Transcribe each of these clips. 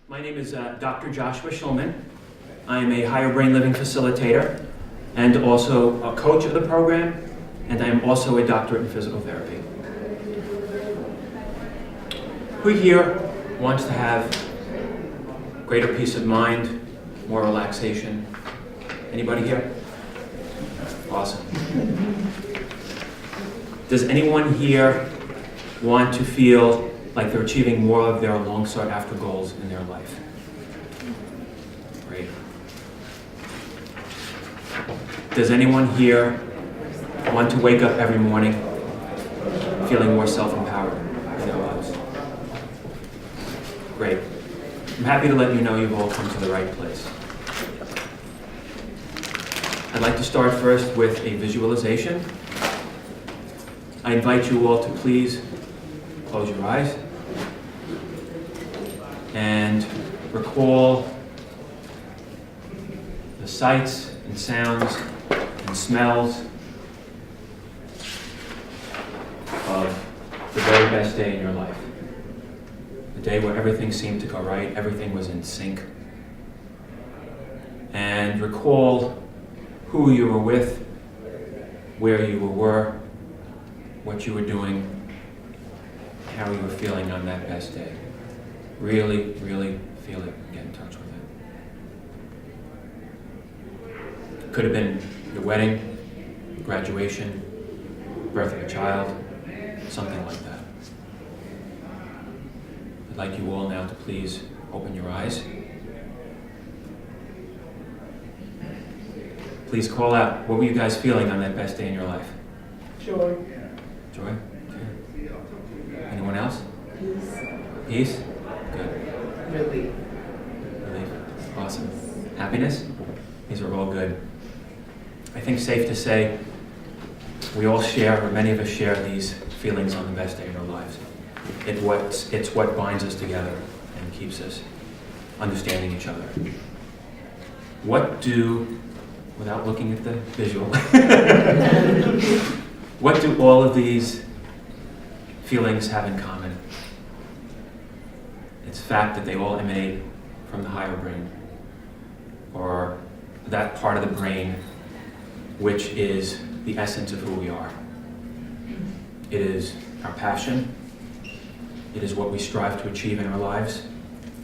My name is Dr. Joshua Schulman. I am a higher brain living facilitator and also a coach of the program, and I am also a doctorate in physical therapy. Who here wants to have greater peace of mind, more relaxation? Anybody here? Awesome. Does anyone here want to feel like they're achieving more of their long sought after goals in their life? Great. Does anyone here want to wake up every morning feeling more self-empowered in their lives? Great. I'm happy to let you know you've all come to the right place. I'd like to start first with a visualization. I invite you all to please close your eyes and recall the sights and sounds and smells of the very best day in your life. The day where everything seemed to go right, everything was in sync. And recall who you were with, where you were, what you were doing, how you were feeling on that best day. Really, really feel it and get in touch with it. Could have been your wedding, graduation, birth of a child, something like that. I'd like you all now to please open your eyes. Please call out, what were you guys feeling on that best day in your life? Joy. Joy? Okay. Anyone else? Peace. Peace? Good. Relief. Relief? Awesome. Happiness? These are all good. I think safe to say we all share, or many of us share, these feelings on the best day in our lives. It's what binds us together and keeps us understanding each other. Without looking at the visual, what do all of these feelings have in common? It's the fact that they all emanate from the higher brain, or that part of the brain which is the essence of who we are. It is our passion. It is what we strive to achieve in our lives.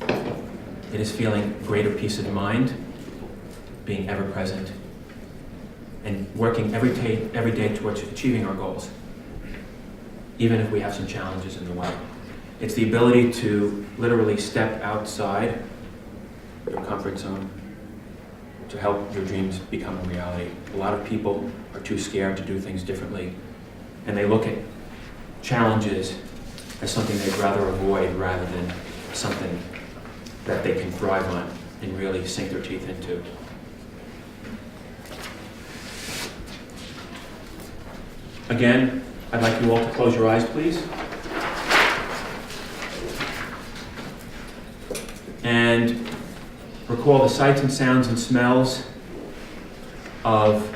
It is feeling greater peace of mind, being ever present, and working every day towards achieving our goals, even if we have some challenges in the way. It's the ability to literally step outside your comfort zone to help your dreams become a reality. A lot of people are too scared to do things differently, and they look at challenges as something they'd rather avoid rather than something that they can thrive on and really sink their teeth into. Again, I'd like you all to close your eyes, please. And recall the sights and sounds and smells of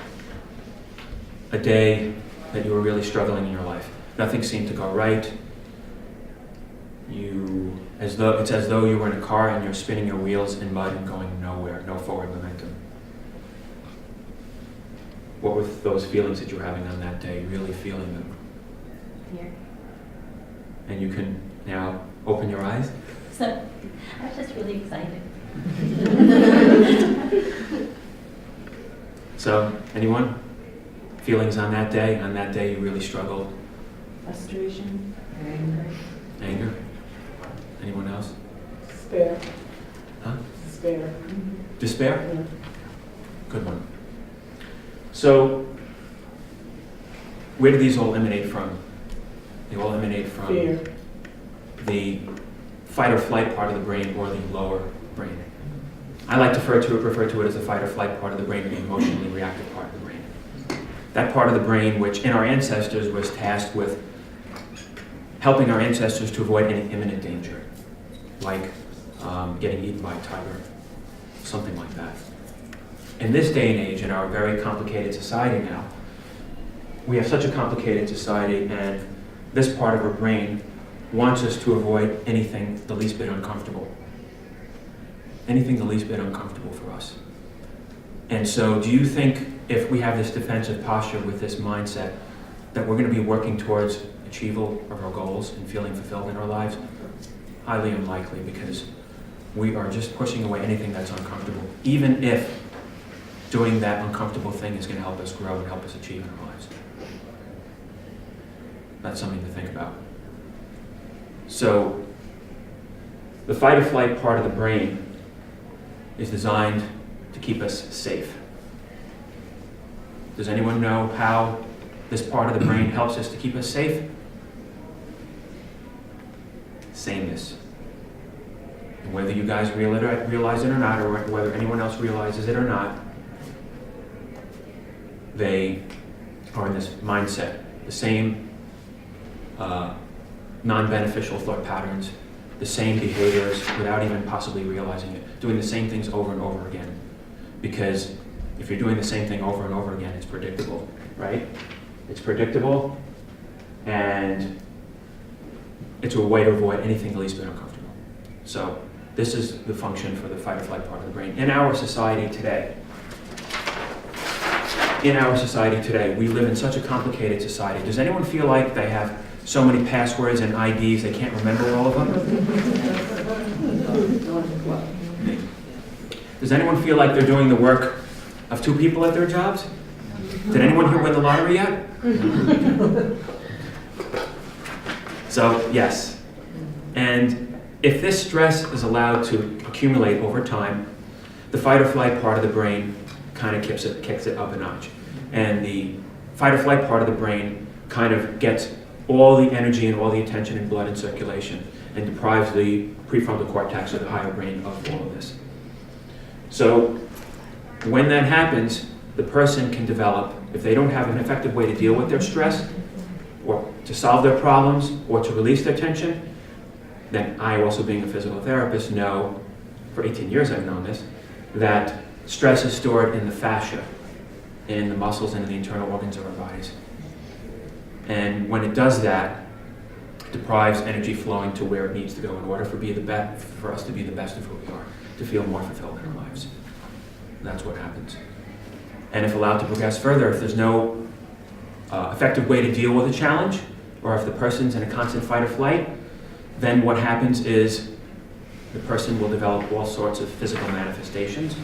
a day that you were really struggling in your life. Nothing seemed to go right. It's as though you were in a car and you're spinning your wheels in mud and going nowhere, no forward momentum. What were those feelings that you were having on that day, really feeling them? Fear. And you can now open your eyes. So, I was just really excited. So, anyone? Feelings on that day? On that day you really struggled? Frustration. Anger. Anger? Anyone else? Despair. Huh? Despair. Despair? Yeah. Good one. So, where do these all emanate from? They all emanate from Fear. the fight or flight part of the brain or the lower brain. I like to refer to it as the fight or flight part of the brain, or the emotionally reactive part of the brain. That part of the brain which in our ancestors was tasked with helping our ancestors to avoid any imminent danger, like getting eaten by a tiger, something like that. In this day and age, in our very complicated society now, we have such a complicated society, and this part of our brain wants us to avoid anything the least bit uncomfortable. anything the least bit uncomfortable for us. And so do you think if we have this defensive posture with this mindset that we're going to be working towards achievement of our goals and feeling fulfilled in our lives? Highly unlikely, because we are just pushing away anything that's uncomfortable, even if doing that uncomfortable thing is going to help us grow and help us achieve in our lives. That's something to think about. So the fight or flight part of the brain is designed to keep us safe. Does anyone know how this part of the brain helps us to keep us safe? Sameness. And whether you guys realize it or not, or whether anyone else realizes it or not, they are in this mindset. The same non-beneficial thought patterns, the same behaviors without even possibly realizing it, doing the same things over and over again. Because if you're doing the same thing over and over again, it's predictable, right? It's predictable, and it's a way to avoid anything the least bit uncomfortable. So this is the function for the fight or flight part of the brain. In our society today, we live in such a complicated society. Does anyone feel like they have so many passwords and IDs they can't remember all of them? Me. Does anyone feel like they're doing the work of 2 people at their jobs? Did anyone here win the lottery yet? So, yes. And if this stress is allowed to accumulate over time, the fight or flight part of the brain kind of kicks it up a notch. And the fight or flight part of the brain kind of gets all the energy and all the attention and blood and circulation and deprives the prefrontal cortex or the higher brain of all of this. So when that happens, the person can develop, if they don't have an effective way to deal with their stress or to solve their problems or to release their tension, then I, also being a physical therapist, know, for 18 years I've known this, that stress is stored in the fascia, in the muscles and in the internal organs of our bodies. And when it does that, it deprives energy flowing to where it needs to go in order for us to be the best of who we are, to feel more fulfilled in our lives. That's what happens. And if allowed to progress further, if there's no effective way to deal with a challenge, or if the person's in a constant fight or flight, then what happens is the person will develop all sorts of physical manifestations.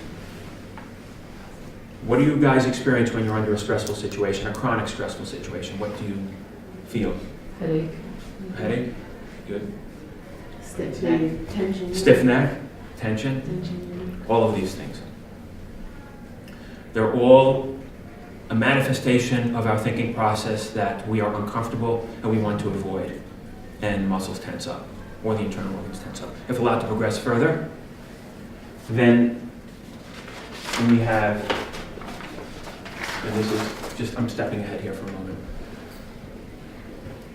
What do you guys experience when you're under a stressful situation, a chronic stressful situation? What do you feel? Headache. Headache? Good. Stiff neck. Tension. Stiff neck? Tension? Tension. All of these things. They're all a manifestation of our thinking process that we are uncomfortable and we want to avoid. And muscles tense up, or the internal organs tense up. If allowed to progress further, then we have, and this is just, I'm stepping ahead here for a moment.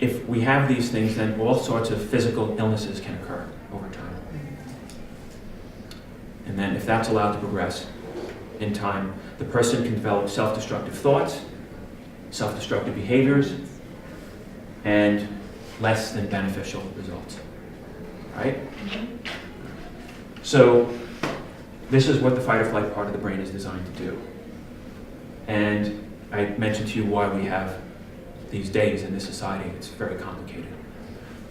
If we have these things, then all sorts of physical illnesses can occur over time. And then if that's allowed to progress in time, the person can develop self-destructive thoughts, self-destructive behaviors, and less than beneficial results, right? So this is what the fight or flight part of the brain is designed to do. And I mentioned to you why we have these days in this society. It's very complicated.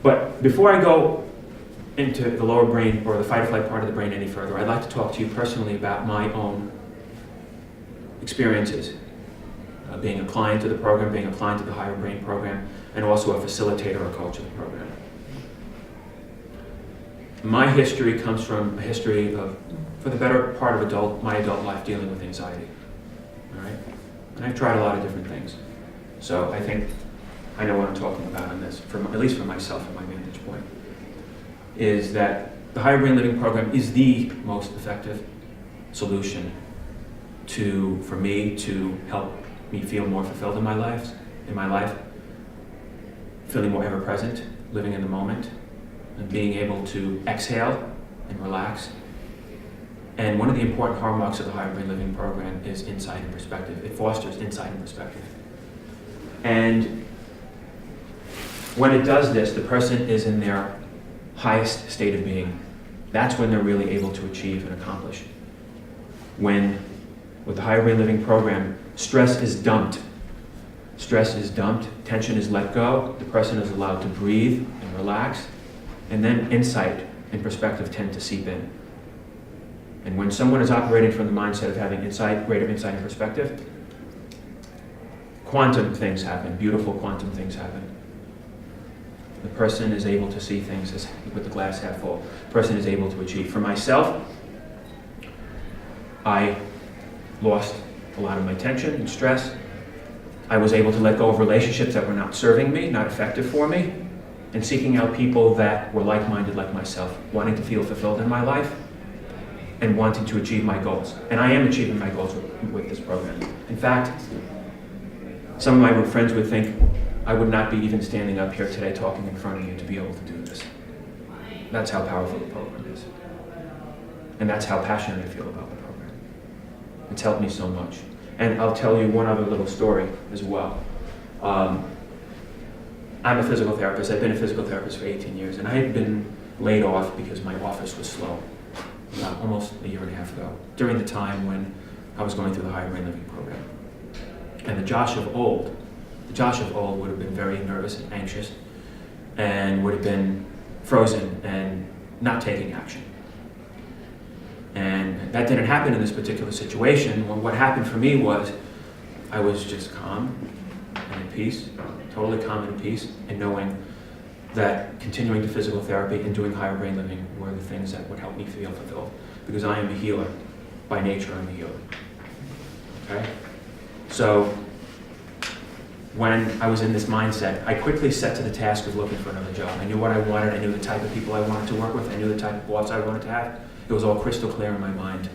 But before I go into the lower brain or the fight or flight part of the brain any further, I'd like to talk to you personally about my own experiences, being a client of the program, being a client of the higher brain program, and also a facilitator or coach of the program. My history comes from a history of, for the better part of my adult life, dealing with anxiety. All right? And I've tried a lot of different things. So I think I know what I'm talking about on this, at least for myself and my vantage point, is that the higher brain living program is the most effective solution for me to help me feel more fulfilled in my life, feeling more ever present, living in the moment, and being able to exhale and relax. And one of the important hallmarks of the higher brain living program is insight and perspective. It fosters insight and perspective. And when it does this, the person is in their highest state of being That's when they're really able to achieve and accomplish. When, with the higher brain living program, stress is dumped. Stress is dumped, tension is let go, the person is allowed to breathe and relax, and then insight and perspective tend to seep in. And when someone is operating from the mindset of having insight, greater insight and perspective, quantum things happen, beautiful quantum things happen. The person is able to see things as, with the glass half full. The person is able to achieve. For myself, I lost a lot of my tension and stress. I was able to let go of relationships that were not serving me, not effective for me, and seeking out people that were like-minded like myself, wanting to feel fulfilled in my life and wanting to achieve my goals. And I am achieving my goals with this program. In fact, some of my friends would think I would not be even standing up here today talking in front of you to be able to do this. That's how powerful the program is. And that's how passionate I feel about the program. It's helped me so much. And I'll tell you one other little story as well. I'm a physical therapist. I've been a physical therapist for 18 years, and I had been laid off because my office was slow, almost a year and a half ago, during the time when I was going through the higher brain living program. And the Josh of old would have been very nervous and anxious, and would have been frozen and not taking action. And that didn't happen in this particular situation. Well, what happened for me was I was just calm and at peace, totally calm and at peace, and knowing that continuing to physical therapy and doing higher brain living were the things that would help me feel fulfilled. Because I am a healer. By nature, I'm a healer. Okay? So when I was in this mindset, I quickly set to the task of looking for another job. I knew what I wanted. I knew the type of people I wanted to work with. I knew the type of boss I wanted to have. It was all crystal clear in my mind.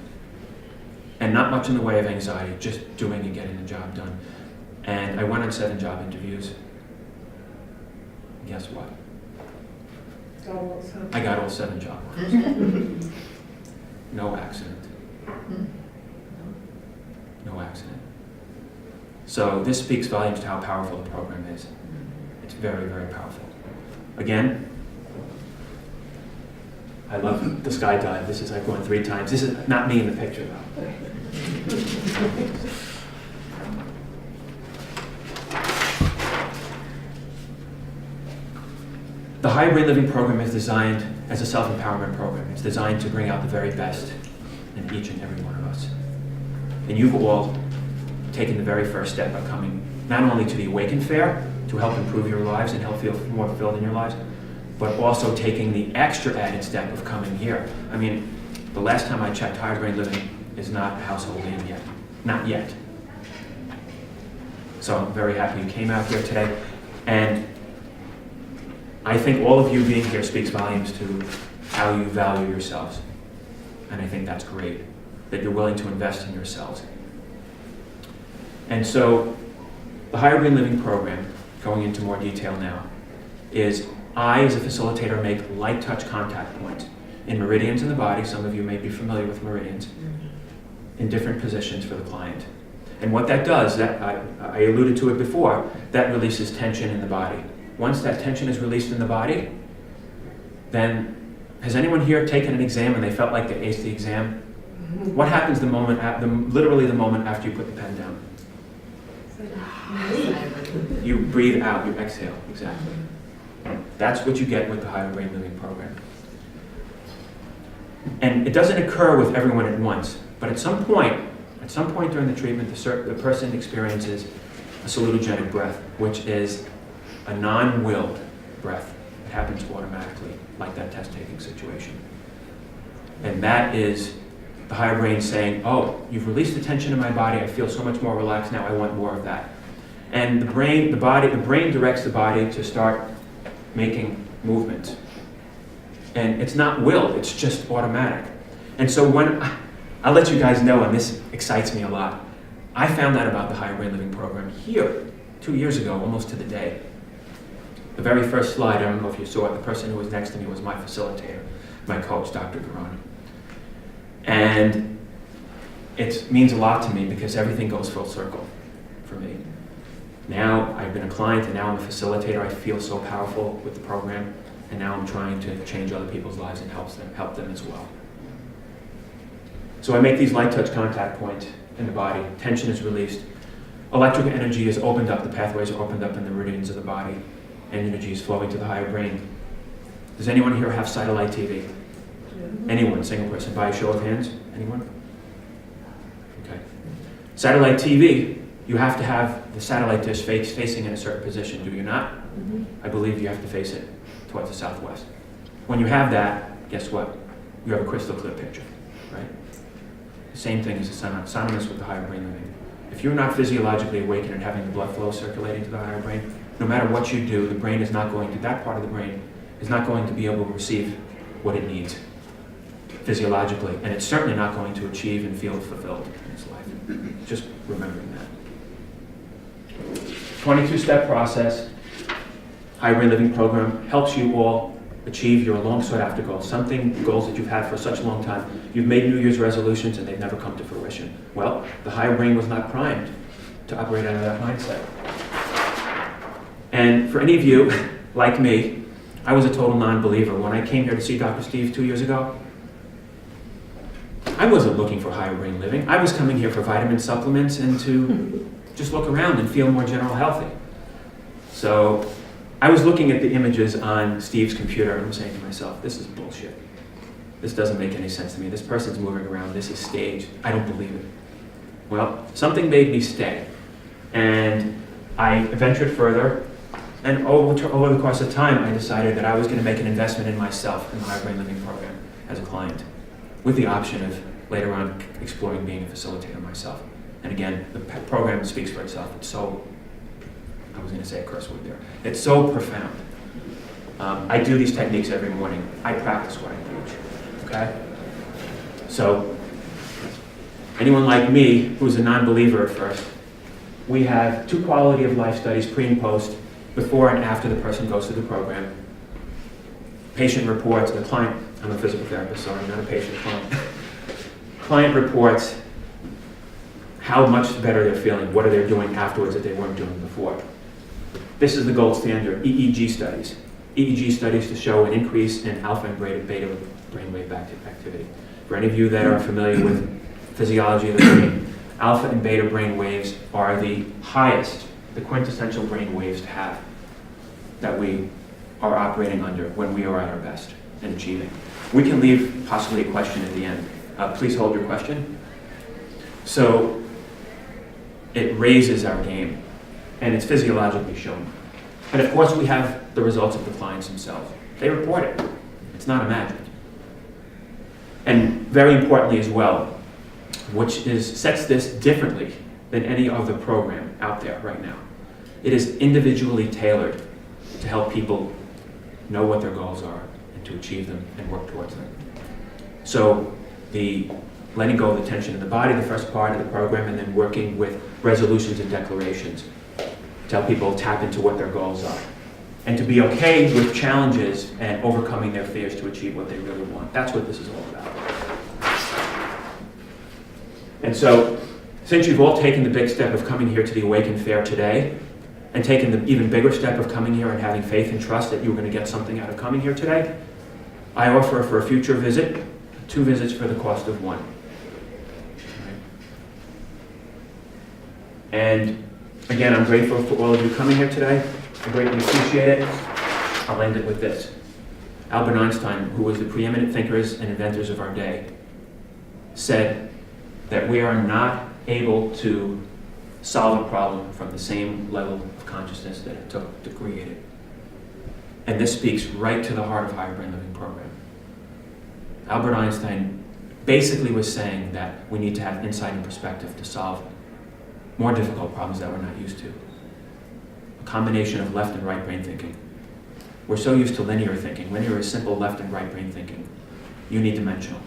And not much in the way of anxiety, just doing and getting the job done. And I went on 7 job interviews. Guess what? I got all 7 job offers. No accident. No accident. So this speaks volumes to how powerful the program is. It's very, very powerful. Again, I love the skydive. This is, I've gone 3 times. This is not me in the picture though. The Higher Brain Living program is designed as a self-empowerment program. It's designed to bring out the very best in each and every one of us. And you've all taken the very first step by coming not only to the Awaken Fair to help improve your lives and help feel more fulfilled in your lives, but also taking the extra added step of coming here. I mean, the last time I checked, Higher Brain Living is not a household name yet. Not yet. So I'm very happy you came out here today. And I think all of you being here speaks volumes to how you value yourselves. And I think that's great, that you're willing to invest in yourselves. And so the Higher Brain Living program, going into more detail now, is I, as a facilitator, make light touch contact points in meridians in the body. Some of you may be familiar with meridians, in different positions for the client. And what that does, that I alluded to it before, that releases tension in the body. Once that tension is released in the body, then, has anyone here taken an exam and they felt like they aced the exam? What happens literally the moment after you put the pen down? You breathe out, you exhale, exactly. That's what you get with the Higher Brain Living program. And it doesn't occur with everyone at once, but at some point during the treatment, the person experiences a salutogenic breath, which is a non-willed breath. It happens automatically, like that test-taking situation. And that is the higher brain saying, oh, you've released the tension in my body, I feel so much more relaxed now, I want more of that. And the brain directs the body to start making movements. And it's not willed, it's just automatic. And so I'll let you guys know, and this excites me a lot, I found out about the Higher Brain Living program here 2 years ago, almost to the day. The very first slide, I don't know if you saw it, the person who was next to me was my facilitator, my coach, Dr. Garani. And it means a lot to me because everything goes full circle for me. Now I've been a client and now I'm a facilitator. I feel so powerful with the program. and now I'm trying to change other people's lives and help them as well. So I make these light touch contact points in the body. Tension is released. Electrical energy is opened up. The pathways are opened up in the meridians of the body, and energy is flowing to the higher brain. Does anyone here have satellite TV? Anyone, single person, by a show of hands? Anyone? Okay. Satellite TV, you have to have the satellite dish facing in a certain position, do you not? I believe you have to face it towards the southwest. When you have that, guess what? You have a crystal clear picture, right? The same thing is synonymous with the higher brain living. If you're not physiologically awakened and having the blood flow circulating to the higher brain, no matter what you do, the brain is not going to, that part of the brain is not going to be able to receive what it needs physiologically, and it's certainly not going to achieve and feel fulfilled in its life. Just remembering that. 22-step process, higher brain living program helps you all achieve your long sought after goals, goals that you've had for such a long time. You've made New Year's resolutions and they've never come to fruition. Well, the higher brain was not primed to operate out of that mindset. And for any of you, like me, I was a total non-believer. When I came here to see Dr. Steve 2 years ago, I wasn't looking for higher brain living. I was coming here for vitamin supplements and to just look around and feel more general healthy. So I was looking at the images on Steve's computer and I'm saying to myself, this is bullshit. This doesn't make any sense to me. This person's moving around. This is staged. I don't believe it. Well, something made me stay. And I ventured further. And over the course of time, I decided that I was going to make an investment in myself in the Higher Brain Living program as a client, with the option of later on exploring being a facilitator myself. And again, the program speaks for itself. It's so, I was going to say a curse word there. It's so profound. I do these techniques every morning. I practice what I preach. Okay? So, anyone like me who's a non-believer at first, we have 2 quality of life studies, pre and post, before and after the person goes through the program. Patient reports, the client, I'm a physical therapist, sorry, not a patient, client. Client reports how much better they're feeling, what are they doing afterwards that they weren't doing before. This is the gold standard, EEG studies. EEG studies to show an increase in alpha and beta brainwave activity. For any of you that are familiar with physiology of the brain, alpha and beta brain waves are the highest, the quintessential brain waves to have that we are operating under when we are at our best and achieving. We can leave possibly a question at the end. Please hold your question. So it raises our game, and it's physiologically shown. And of course, we have the results of the clients themselves. They report it. It's not imagined. And very importantly as well, which sets this differently than any other program out there right now. It is individually tailored to help people know what their goals are and to achieve them and work towards them. So the letting go of the tension in the body, the first part of the program, and then working with resolutions and declarations to help people tap into what their goals are. And to be okay with challenges and overcoming their fears to achieve what they really want. That's what this is all about. And so, since you've all taken the big step of coming here to the Awaken Fair today, and taken the even bigger step of coming here and having faith and trust that you're going to get something out of coming here today, I offer for a future visit, 2 visits for the cost of 1. And again, I'm grateful for all of you coming here today. I greatly appreciate it. I'll end it with this. Albert Einstein, who was the preeminent thinkers and inventors of our day, said that we are not able to solve a problem from the same level of consciousness that it took to create it. And this speaks right to the heart of Higher Brain Living program. Albert Einstein basically was saying that we need to have insight and perspective to solve more difficult problems that we're not used to. A combination of left and right brain thinking. We're so used to linear thinking. Linear is simple left and right brain thinking. Unidimensional.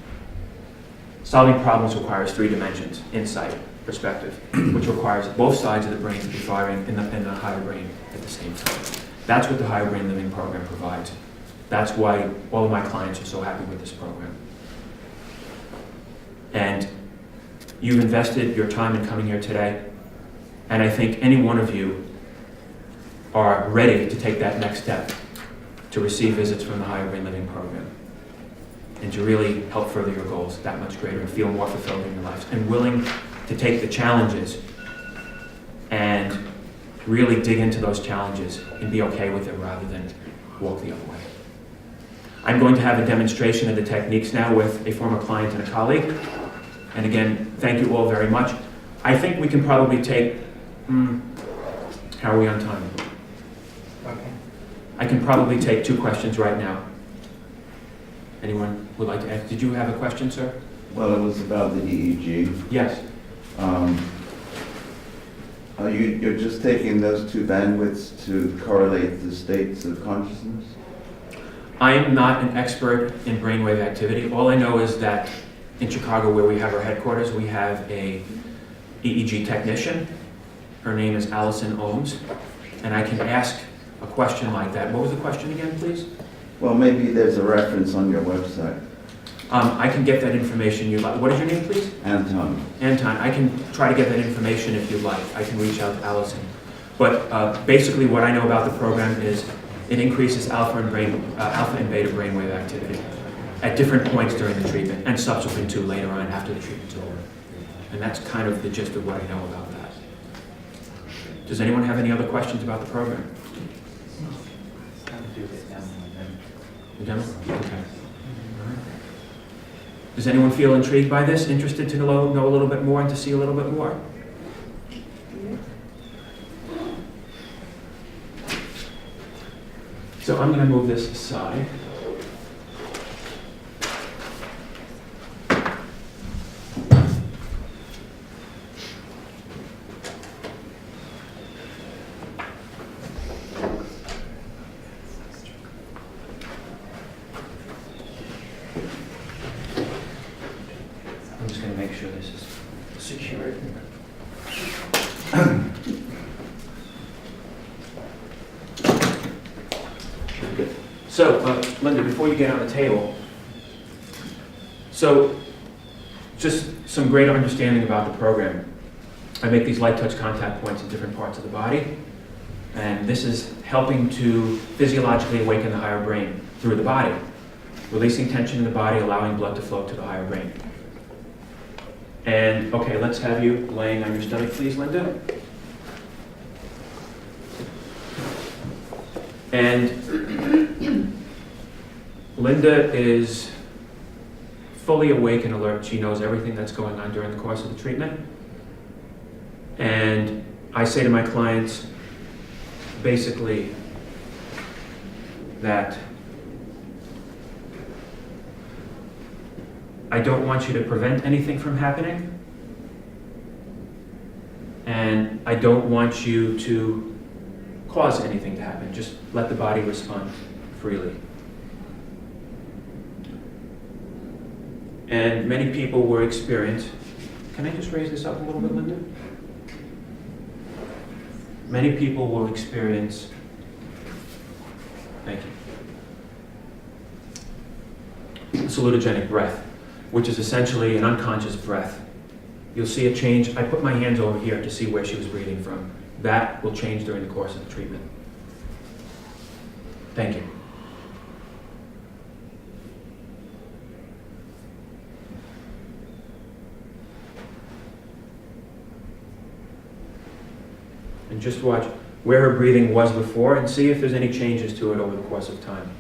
Solving problems requires 3 dimensions, insight, perspective, which requires both sides of the brain to be firing in the higher brain at the same time. That's what the Higher Brain Living program provides. That's why all of my clients are so happy with this program. And you've invested your time in coming here today, and I think any one of you are ready to take that next step to receive visits from the Higher Brain Living Program and to really help further your goals that much greater and feel more fulfilled in your lives and willing to take the challenges and really dig into those challenges and be okay with it rather than walk the other way. I'm going to have a demonstration of the techniques now with a former client and a colleague. And again, thank you all very much. I think we can probably take, how are we on time? Okay. I can probably take 2 questions right now. Anyone would like to ask? Did you have a question, sir? Well, it was about the EEG. Yes. You're just taking those 2 bandwidths to correlate the states of consciousness? I am not an expert in brainwave activity. All I know is that in Chicago, where we have our headquarters, we have a EEG technician. Her name is Allison Ohms, and I can ask a question like that. What was the question again, please? Well, maybe there's a reference on your website. I can get that information you'd like. What is your name, please? Anton. Anton. I can try to get that information if you'd like. I can reach out to Allison. But basically what I know about the program is it increases alpha and beta brainwave activity at different points during the treatment and subsequent to later on after the treatment's over. And that's kind of the gist of what I know about that. Does anyone have any other questions about the program? The demo? Okay. Does anyone feel intrigued by this, interested to know a little bit more and to see a little bit more? So I'm going to move this aside. I'm just going to make sure this is secured. So, Linda, before you get on the table, so just some greater understanding about the program. I make these light touch contact points in different parts of the body, and this is helping to physiologically awaken the higher brain through the body, releasing tension in the body, allowing blood to flow to the higher brain. And, okay, let's have you laying on your stomach, please, Linda. And Linda is fully awake and alert. She knows everything that's going on during the course of the treatment. And I say to my clients, basically, that I don't want you to prevent anything from happening. And I don't want you to cause anything to happen. Just let the body respond freely. And many people will experience, can I just raise this up a little bit, Linda? Many people will experience, thank you, salutogenic breath, which is essentially an unconscious breath. You'll see a change. I put my hands over here to see where she was breathing from. That will change during the course of the treatment. Thank you. And just watch where her breathing was before and see if there's any changes to it over the course of time.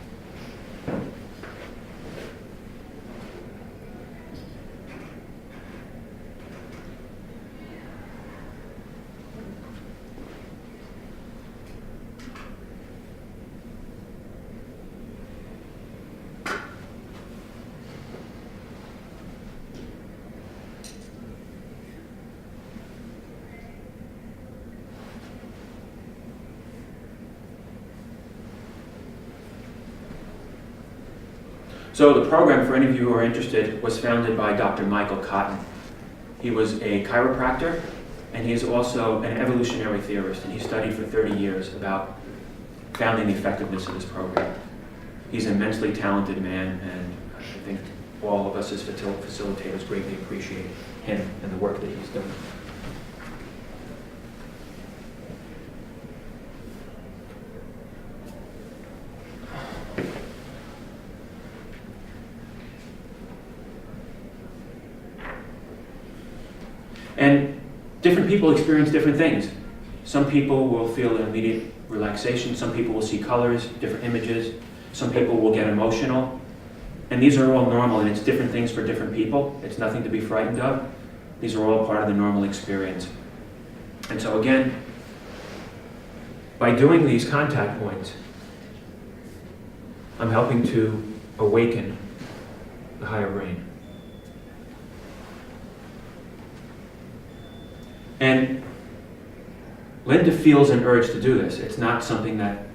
So the program, for any of you who are interested, was founded by Dr. Michael Cotton. He was a chiropractor, and he is also an evolutionary theorist, and he studied for 30 years about founding the effectiveness of this program. He's an immensely talented man, and I think all of us as facilitators greatly appreciate him and the work that he's done. different people experience different things. Some people will feel an immediate relaxation. Some people will see colors, different images. Some people will get emotional. And these are all normal, and it's different things for different people. It's nothing to be frightened of. These are all part of the normal experience. And so again, by doing these contact points, I'm helping to awaken the higher brain. And Linda feels an urge to do this. It's not something that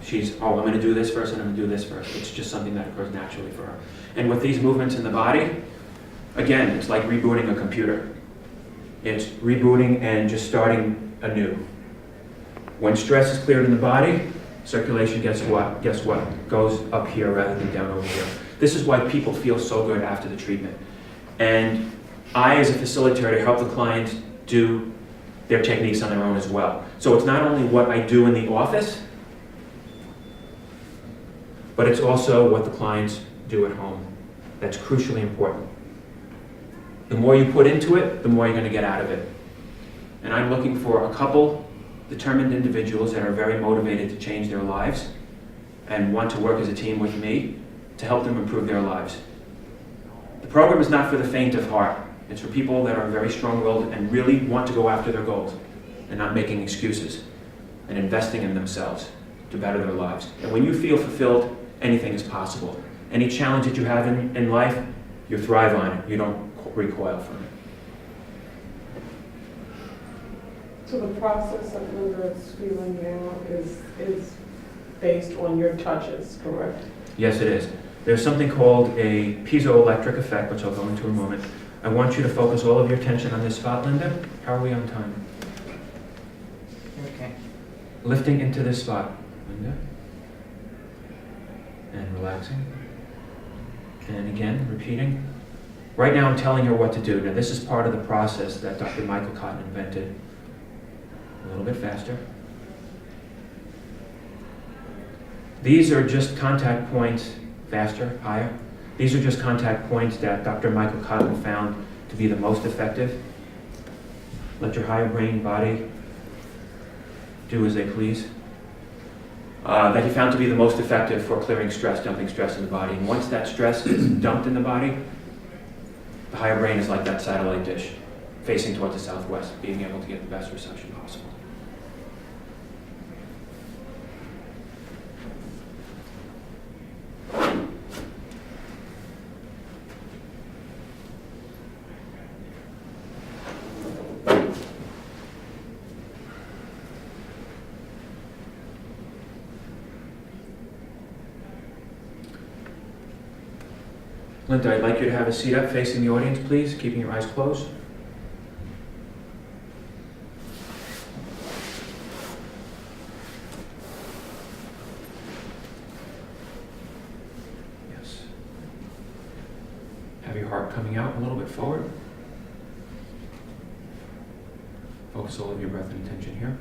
she's, oh, I'm going to do this first and I'm going to do this first. It's just something that occurs naturally for her. And with these movements in the body, again, it's like rebooting a computer. It's rebooting and just starting anew. When stress is cleared in the body, circulation gets what? Guess what? Goes up here rather than down over here. This is why people feel so good after the treatment. And I, as a facilitator, help the clients do their techniques on their own as well. So it's not only what I do in the office, but it's also what the clients do at home. That's crucially important. The more you put into it, the more you're going to get out of it. And I'm looking for a couple determined individuals that are very motivated to change their lives and want to work as a team with me to help them improve their lives. The program is not for the faint of heart. It's for people that are very strong-willed and really want to go after their goals and not making excuses and investing in themselves to better their lives. And when you feel fulfilled, anything is possible. Any challenge that you have in life, you thrive on it. You don't recoil from it. So the process that Linda is feeling now is based on your touches, correct? Yes, it is. There's something called a piezoelectric effect, which I'll go into in a moment. I want you to focus all of your attention on this spot, Linda. How are we on time? Okay. Lifting into this spot, Linda. And relaxing. And again, repeating. Right now I'm telling her what to do. Now this is part of the process that Dr. Michael Cotton invented. A little bit faster. These are just contact points, faster, higher. These are just contact points that Dr. Michael Cotton found to be the most effective. Let your higher brain body do as they please. That he found to be the most effective for clearing stress, dumping stress in the body. And once that stress is dumped in the body, the higher brain is like that satellite dish, facing toward the southwest, being able to get the best reception possible. Linda, I'd like you to have a seat up facing the audience, please, keeping your eyes closed. Yes. Have your heart coming out a little bit forward. Focus all of your breath and attention here.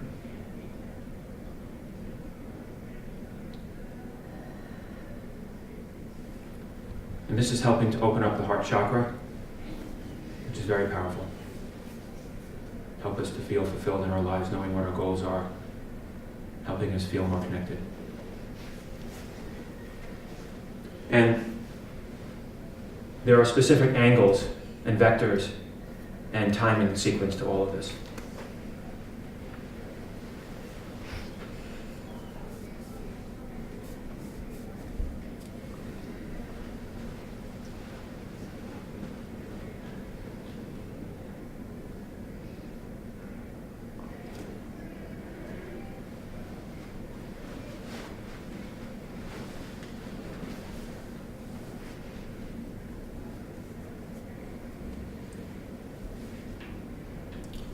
And this is helping to open up the heart chakra, which is very powerful. Help us to feel fulfilled in our lives, knowing what our goals are, helping us feel more connected. And there are specific angles and vectors and time and sequence to all of this.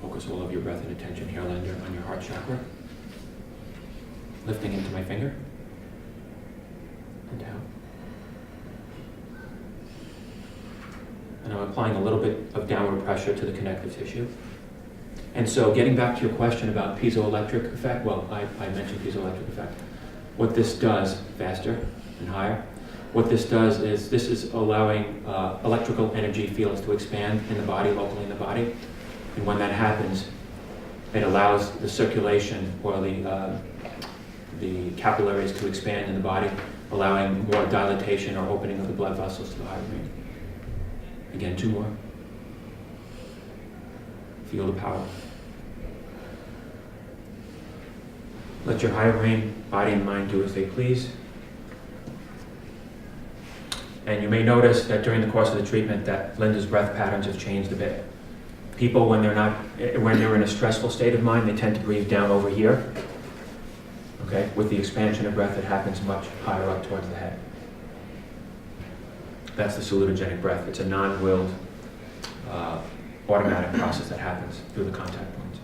Focus all of your breath and attention here, Linda, on your heart chakra. Lifting into my finger. And down. And I'm applying a little bit of downward pressure to the connective tissue. And so getting back to your question about piezoelectric effect, well, I mentioned piezoelectric effect. What this does, faster and higher, what this does is this is allowing electrical energy fields to expand in the body, locally in the body. And when that happens, it allows the circulation or the capillaries to expand in the body, allowing more dilatation or opening of the blood vessels to the higher brain. Again, 2 more. Feel the power. Let your higher brain, body and mind do as they please. And you may notice that during the course of the treatment that Linda's breath patterns have changed a bit. People, when they're in a stressful state of mind, they tend to breathe down over here. Okay? With the expansion of breath, it happens much higher up towards the head. That's the salutogenic breath. It's a non-willed, automatic process that happens through the contact points.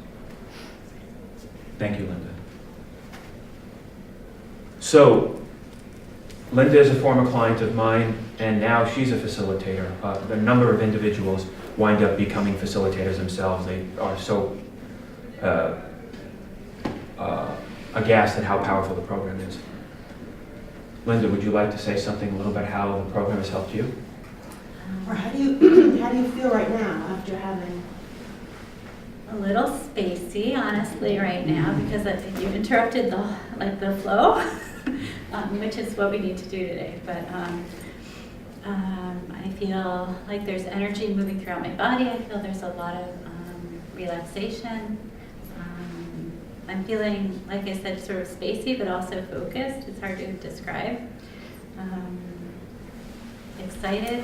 Thank you, Linda. So, Linda is a former client of mine, and now she's a facilitator. A number of individuals wind up becoming facilitators themselves. They are so aghast at how powerful the program is. Linda, would you like to say something a little about how the program has helped you? Or how do you feel right now after having? A little spacey, honestly, right now, because you interrupted the flow, which is what we need to do today. But I feel like there's energy moving throughout my body. I feel there's a lot of relaxation. I'm feeling, like I said, sort of spacey, but also focused. It's hard to describe. Excited.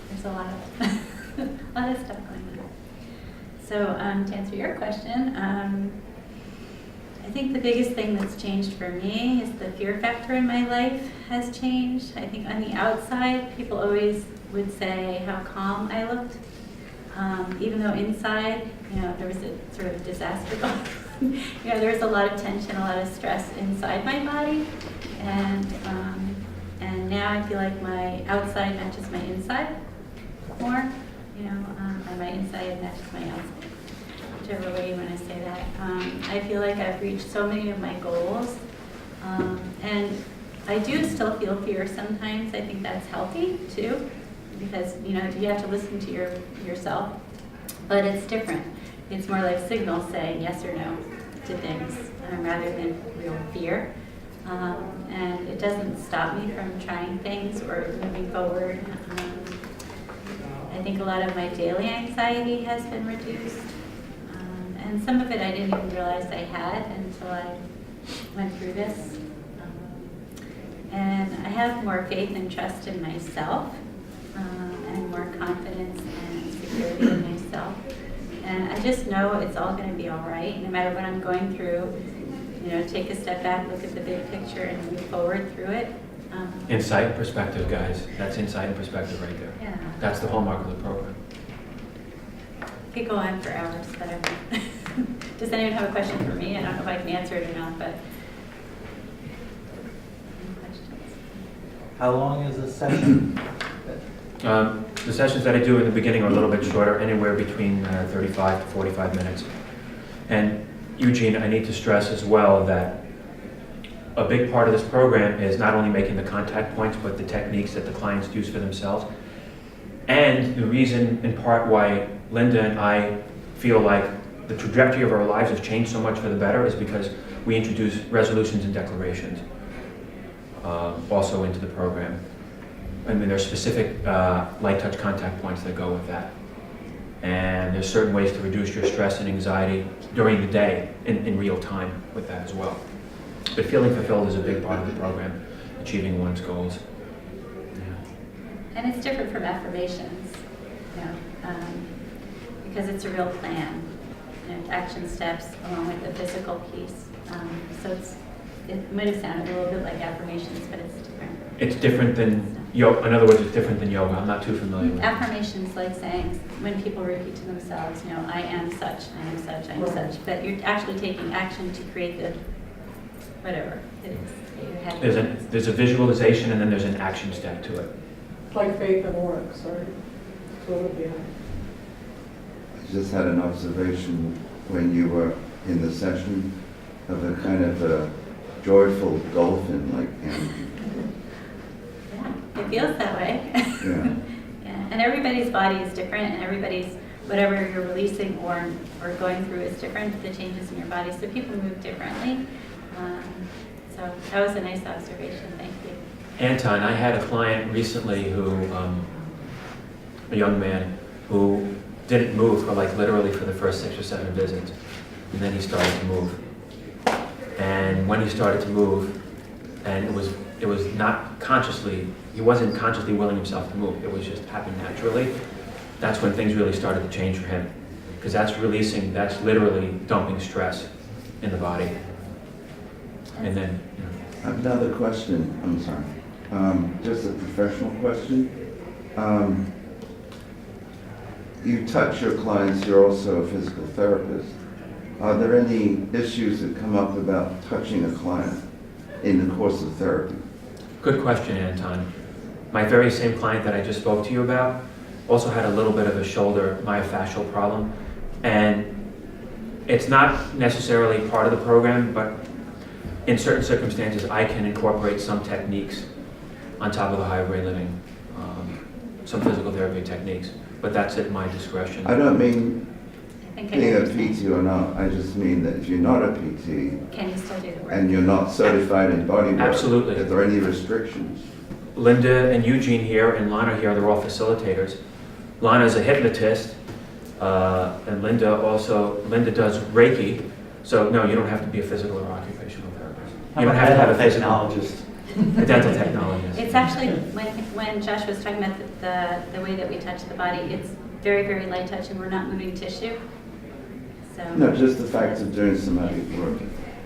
There's a lot of stuff going on. So to answer your question, I think the biggest thing that's changed for me is the fear factor in my life has changed. I think on the outside, people always would say how calm I looked, even though inside, there was a sort of disaster going on. There was a lot of tension, a lot of stress inside my body, and now I feel like my outside matches my inside more, and my inside matches my outside, whichever way you want to say that. I feel like I've reached so many of my goals, and I do still feel fear sometimes. I think that's healthy too, because you have to listen to yourself, but it's different. It's more like signals saying yes or no to things rather than real fear. And it doesn't stop me from trying things or moving forward. I think a lot of my daily anxiety has been reduced. And some of it I didn't even realize I had until I went through this. And I have more faith and trust in myself, and more confidence and security in myself. And I just know it's all going to be all right, no matter what I'm going through. Take a step back, look at the big picture, and move forward through it. Insight and perspective, guys. That's insight and perspective right there. Yeah. That's the hallmark of the program. Could go on for hours, but I won't. Does anyone have a question for me? I don't know if I can answer it or not, but any questions? How long is a session? The sessions that I do in the beginning are a little bit shorter, anywhere between 35 to 45 minutes. And Eugene, I need to stress as well that a big part of this program is not only making the contact points, but the techniques that the clients use for themselves. And the reason, in part, why Linda and I feel like the trajectory of our lives has changed so much for the better is because we introduce resolutions and declarations also into the program. I mean, there's specific light touch contact points that go with that. And there's certain ways to reduce your stress and anxiety during the day in real time with that as well. But feeling fulfilled is a big part of the program, achieving one's goals. Yeah. And it's different from affirmations, because it's a real plan, action steps along with the physical piece. So it might have sounded a little bit like affirmations, but it's different. It's different than yoga. In other words, it's different than yoga. I'm not too familiar with it. Affirmations, like saying, when people repeat to themselves, I am such, I am such, I am such. But you're actually taking action to create the whatever it is that you have. There's a visualization and then there's an action step to it. It's like faith and works, right? So it would be. I just had an observation when you were in the session of a kind of a joyful dolphin-like energy. Yeah, it feels that way. Yeah. Yeah, and everybody's body is different, and everybody's whatever you're releasing or going through is different, the changes in your body. So people move differently. So that was a nice observation. Thank you. Anton, I had a client recently who, a young man, who didn't move for like literally for the first 6 or 7 visits. And then he started to move. And when he started to move, and it was not consciously, he wasn't consciously willing himself to move. It was just happened naturally. That's when things really started to change for him. Because that's releasing, that's literally dumping stress in the body. And then, you know. I have another question, I'm sorry. Just a professional question. You touch your clients, you're also a physical therapist. Are there any issues that come up about touching a client in the course of therapy? Good question, Anton. My very same client that I just spoke to you about also had a little bit of a shoulder myofascial problem. And it's not necessarily part of the program, but in certain circumstances, I can incorporate some techniques on top of the higher brain living, some physical therapy techniques, but that's at my discretion. I don't mean I think I being a understand. PT or not, I just mean that if you're not a PT Can you still do the work? and you're not certified in bodywork, Absolutely. are there any restrictions? Linda and Eugene here and Lana here, they're all facilitators. Lana's a hypnotist, and Linda does Reiki, so no, you don't have to be a physical or occupational therapist. You don't have to have a physical, technologist. a dental technologist. It's actually, when Josh was talking about the way that we touch the body, it's very, very light touch and we're not moving tissue. So, No, just the fact of doing somatic work.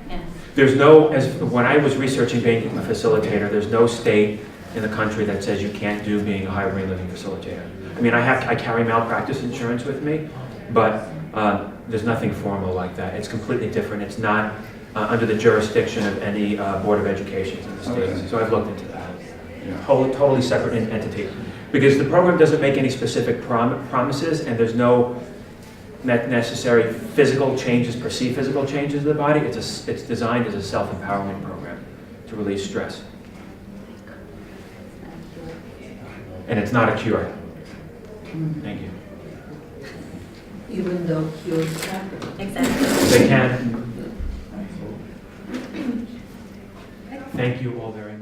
yes. There's no, when I was researching being a facilitator, there's no state in the country that says you can't do being a higher brain living facilitator. I mean, I carry malpractice insurance with me, but there's nothing formal like that. It's completely different. It's not under the jurisdiction of any Board of Education in the state. Okay. So I've looked into that. Yeah. Totally separate entity. Because the program doesn't make any specific promises, and there's no necessary physical changes, perceived physical changes to the body. It's designed as a self-empowerment program to release stress. And it's not a cure. Thank you. Even though cures happen. Exactly. They can. Thank you all very much.